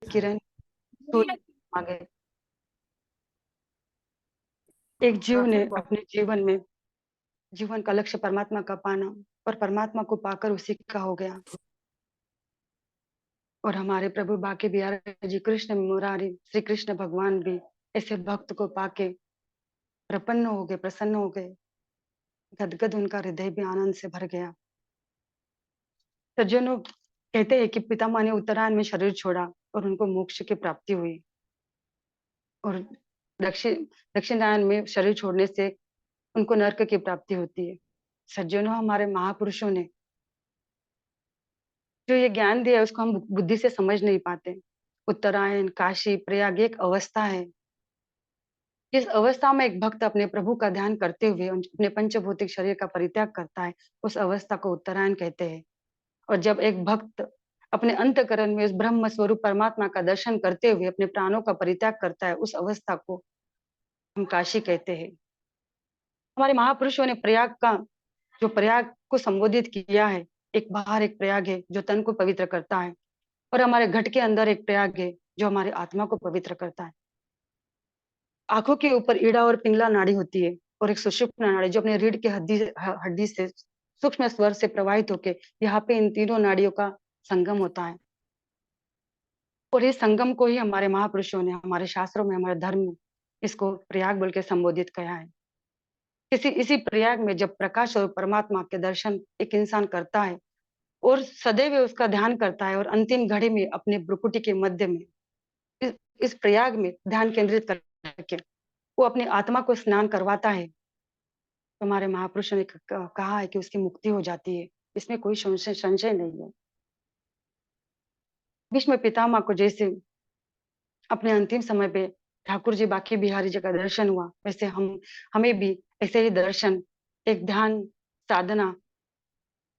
किरण सूर्य आ गए। एक जीव ने अपने जीवन का लक्ष्य परमात्मा का पाना और परमात्मा को पाकर उसी का हो गया। और हमारे प्रभु बाके बिहारी जी कृष्ण मुरारी श्री कृष्ण भगवान भी ऐसे भक्त को पाके प्रपन्न हो गए, प्रसन्न हो गए। गदगद उनका हृदय भी आनंद से भर गया। सज्जनों कहते हैं कि पितामह ने उत्तरायण में शरीर छोड़ा और उनको मोक्ष की प्राप्ति हुई। और दक्षिण दक्षिणायन में शरीर छोड़ने से उनको नरक की प्राप्ति होती है। सज्जनों, हमारे महापुरुषों ने जो ये ज्ञान दिया है उसको हम बुद्धि से समझ नहीं पाते। उत्तरायण, काशी, प्रयाग एक अवस्था है। जिस अवस्था में एक भक्त अपने प्रभु का ध्यान करते हुए अपने पंचभौतिक शरीर का परित्याग करता है, उस अवस्था को उत्तरायण कहते हैं। और जब एक भक्त अपने अंतकरण में उस ब्रह्म स्वरूप परमात्मा का दर्शन करते हुए अपने प्राणों का परित्याग करता है, उस अवस्था को हम काशी कहते हैं। हमारे महापुरुषों ने प्रयाग को संबोधित किया है। एक बाहर एक प्रयाग है जो तन को पवित्र करता है, और हमारे घट के अंदर एक प्रयाग है जो हमारी आत्मा को पवित्र करता है। आंखों के ऊपर ईड़ा और पिंगला नाड़ी होती है, और एक सुषुप्ना नाड़ी जो अपने रीढ़ की हड्डी से सूक्ष्म स्वर से प्रवाहित होके यहाँ पे इन तीनों नाड़ियों का संगम होता है। और इस संगम को ही हमारे महापुरुषों ने हमारे शास्त्रों में, हमारे धर्म में इसको प्रयाग बोल के संबोधित किया है। इसी प्रयाग में जब प्रकाश और परमात्मा के दर्शन एक इंसान करता है और सदैव उसका ध्यान करता है, और अंतिम घड़ी में अपने भ्रुकुटी के मध्य में इस प्रयाग में ध्यान केंद्रित करके वो अपनी आत्मा को स्नान करवाता है, तो हमारे महापुरुषों ने कहा है कि उसकी मुक्ति हो जाती है। इसमें कोई संशय नहीं है। भीष्म पितामह को जैसे अपने अंतिम समय पे ठाकुर जी बाकी बिहारी जी का दर्शन हुआ, वैसे हमें भी ऐसे ही दर्शन एक ध्यान, साधना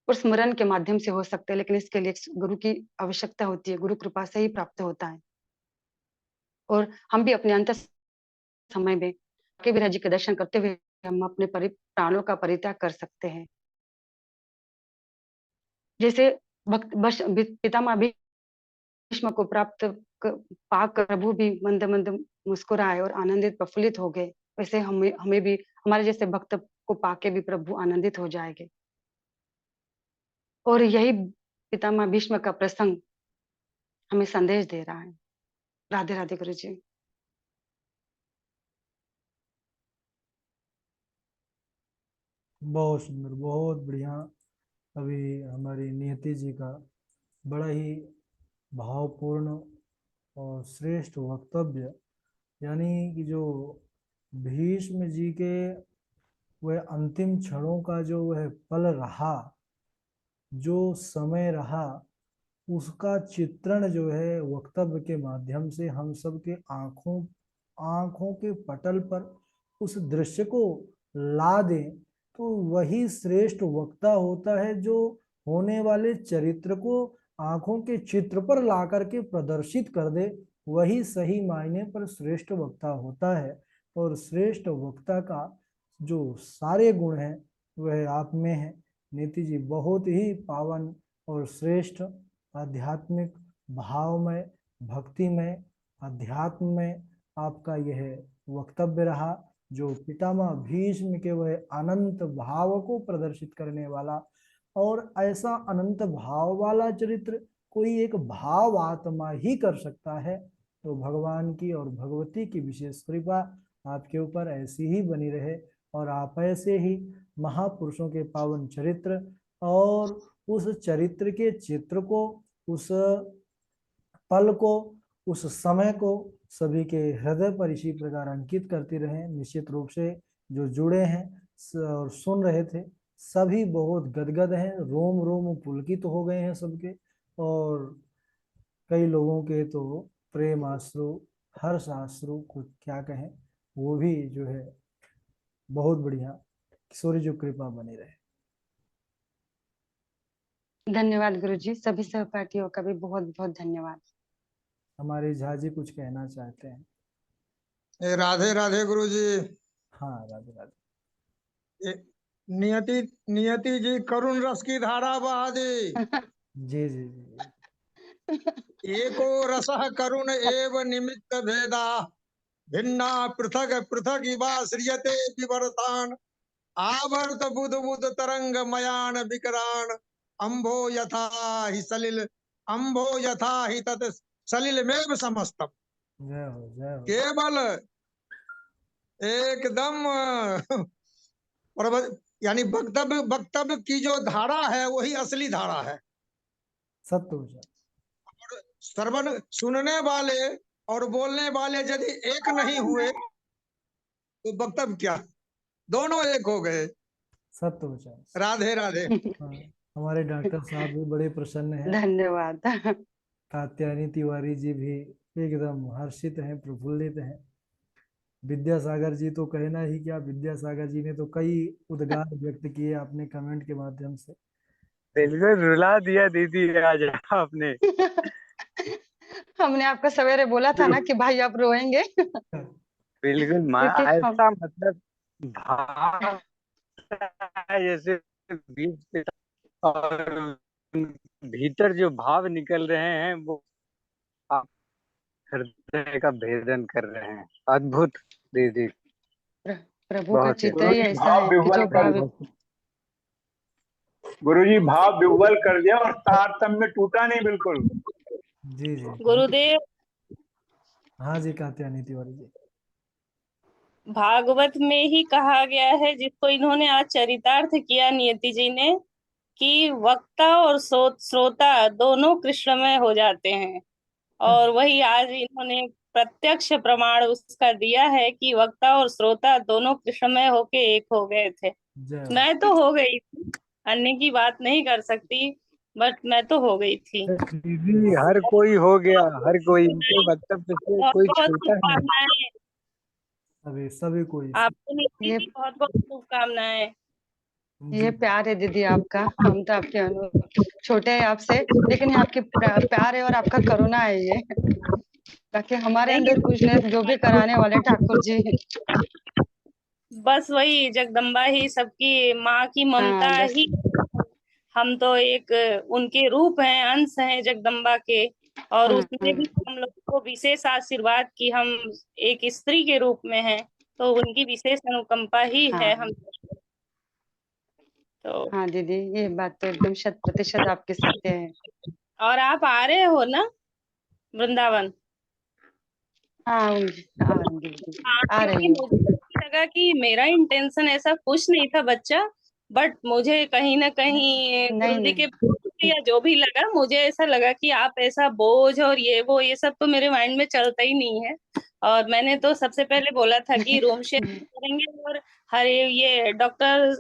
और स्मरण के माध्यम से हो सकते हैं। लेकिन इसके लिए गुरु की आवश्यकता होती है, गुरु कृपा से ही प्राप्त होता है। और हम भी अपने अंत समय में बाकी बिहारी जी के दर्शन करते हुए हम अपने प्राणों का परित्याग कर सकते हैं। जैसे पितामह भीष्म को पाकर प्रभु भी मंद मंद मुस्कुराए और आनंदित प्रफुल्लित हो गए, वैसे हमें भी हमारे जैसे भक्त को पाके भी प्रभु आनंदित हो जाएंगे। और यही पितामह भीष्म का प्रसंग हमें संदेश दे रहा है। राधे राधे गुरु जी। बहुत सुंदर, बहुत बढ़िया। अभी हमारी नियति जी का बड़ा ही भावपूर्ण और श्रेष्ठ वक्तव्य, यानी कि जो भीष्म जी के वह अंतिम क्षणों का जो वह पल रहा, जो समय रहा, उसका चित्रण जो है वक्तव्य के माध्यम से हम सब के आंखों आंखों के पटल पर उस दृश्य को ला दें, तो वही श्रेष्ठ वक्ता होता है जो होने वाले चरित्र को आंखों के चित्र पर ला करके प्रदर्शित कर दे। वही सही मायने पर श्रेष्ठ वक्ता होता है। और श्रेष्ठ वक्ता का जो सारे गुण हैं वह आप में है। नीति जी बहुत ही पावन और श्रेष्ठ आध्यात्मिक, भावमय, भक्तिमय, अध्यात्म में आपका यह वक्तव्य रहा, जो पितामह भीष्म के वह अनंत भाव को प्रदर्शित करने वाला। और ऐसा अनंत भाव वाला चरित्र कोई एक भाव आत्मा ही कर सकता है। तो भगवान की और भगवती की विशेष कृपा आपके ऊपर ऐसी ही बनी रहे, और आप ऐसे ही महापुरुषों के पावन चरित्र और उस चरित्र के चित्र को, उस पल को, उस समय को सभी के हृदय पर इसी प्रकार अंकित करती रहे। निश्चित रूप से जो जुड़े हैं और सुन रहे थे, सभी बहुत गदगद हैं, रोम रोम पुलकित हो गए हैं सबके। और कई लोगों के तो प्रेम आश्रु, हर्ष आश्रु, कुछ क्या कहें, वो भी जो है बहुत बढ़िया। सूर्य जो कृपा बनी रहे। धन्यवाद गुरु जी, सभी सहपाठियों का भी बहुत बहुत धन्यवाद। हमारे झा जी कुछ कहना चाहते हैं? राधे राधे गुरु जी। हाँ, राधे राधे। नियति नियति जी करुण रस की धारा बहा दी। जी जी जी। एको रसः करुण एव निमित्त भेदा भिन्ना पृथक पृथक इवा श्रियते विवर्तान आवर्त बुध बुध तरंग मयान विकरान अम्भो यथा हि सलिल अम्भो यथा हि तत् सलिल में समस्तम। जय हो जय हो। केवल एकदम यानी वक्तव्य वक्तव्य की जो धारा है वही असली धारा है। सत्य विचार। श्रवण सुनने वाले और बोलने वाले यदि एक नहीं हुए तो वक्तव्य क्या, दोनों एक हो गए। सत्य विचार। राधे राधे। हाँ, हमारे डॉक्टर साहब भी बड़े प्रसन्न हैं। धन्यवाद। कात्यायनी तिवारी जी भी एकदम हर्षित हैं, प्रफुल्लित हैं। विद्यासागर जी तो कहना ही क्या, विद्यासागर जी ने तो कई उद्गार व्यक्त किए अपने कमेंट के माध्यम से। बिल्कुल रुला दिया दीदी आज आपने। हमने आपको सवेरे बोला था ना कि भाई आप रोएंगे। बिल्कुल क्योंकि हम ऐसा मतलब भाव है जैसे बीज से, और भीतर जो भाव निकल रहे हैं वो आप हृदय का भेदन कर रहे हैं। अद्भुत दीदी, प्रभु का बहुत ही चित्र ही अच्छा। ऐसा है कि जो भाव गुरुजी भाव विह्वल कर दिया और तारतम्य टूटा नहीं बिल्कुल। जी जी गुरुदेव, हाँ जी कात्यायनी तिवारी जी। भागवत में ही कहा गया है, जिसको इन्होंने आज चरितार्थ किया नियति जी ने, कि वक्ता और श्रोता दोनों कृष्णमय हो जाते हैं। और वही आज इन्होंने प्रत्यक्ष प्रमाण उसका दिया है कि वक्ता और श्रोता दोनों कृष्णमय होके एक हो गए थे। जय हो। मैं तो हो गई थी, अन्य की बात नहीं कर सकती, बट मैं तो हो गई थी। दीदी हर कोई हो गया, हर कोई, इनके वक्तव्य से बहुत कोई बहुत छूटा नहीं। शुभकामनाएं सभी कोई। आपको नियति ये जी, बहुत बहुत शुभकामनाएं। ये प्यार है दीदी आपका। हम तो आपके छोटे हैं आपसे, लेकिन ये आपकी प्यार है और आपका करुणा है ये, ताकि हमारे नहीं, अंदर कुछ नहीं, जो भी कराने वाले ठाकुर जी। बस वही जगदम्बा ही सबकी माँ की ममता हाँ बस। ही। हम तो एक उनके रूप हैं, अंश हैं जगदम्बा के, और हाँ, उसमें भी हम लोग को विशेष आशीर्वाद कि हम एक स्त्री के रूप में हैं, तो उनकी विशेष अनुकंपा ही है हाँ, हम। तो हाँ दीदी, ये बात तो एकदम 100% आपके सत्य है। और आप आ रहे हो ना वृंदावन? हाँ आऊंगी दीदी, हाँ, आ रही क्योंकि हूँ। मुझे लगा कि मेरा इंटेंशन ऐसा कुछ नहीं था बच्चा, बट मुझे कहीं ना कहीं गुरु नहीं जी के नहीं। या जो भी लगा, मुझे ऐसा लगा कि आप ऐसा बोझ और ये वो ये सब तो मेरे माइंड में चलता ही नहीं है। और मैंने तो सबसे पहले बोला था कि रूम शेयर करेंगे, और हर ये डॉक्टर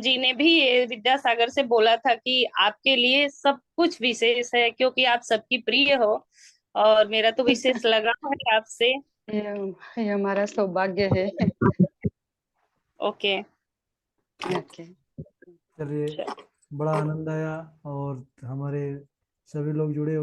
जी ने भी ये विद्यासागर से बोला था कि आपके लिए सब कुछ विशेष है, क्योंकि आप सबकी प्रिय हो, और मेरा तो विशेष लगाव है आपसे। ये हमारा सौभाग्य है। ओके। ओके। चलिए, बड़ा आनंद आया और हमारे सभी लोग जुड़े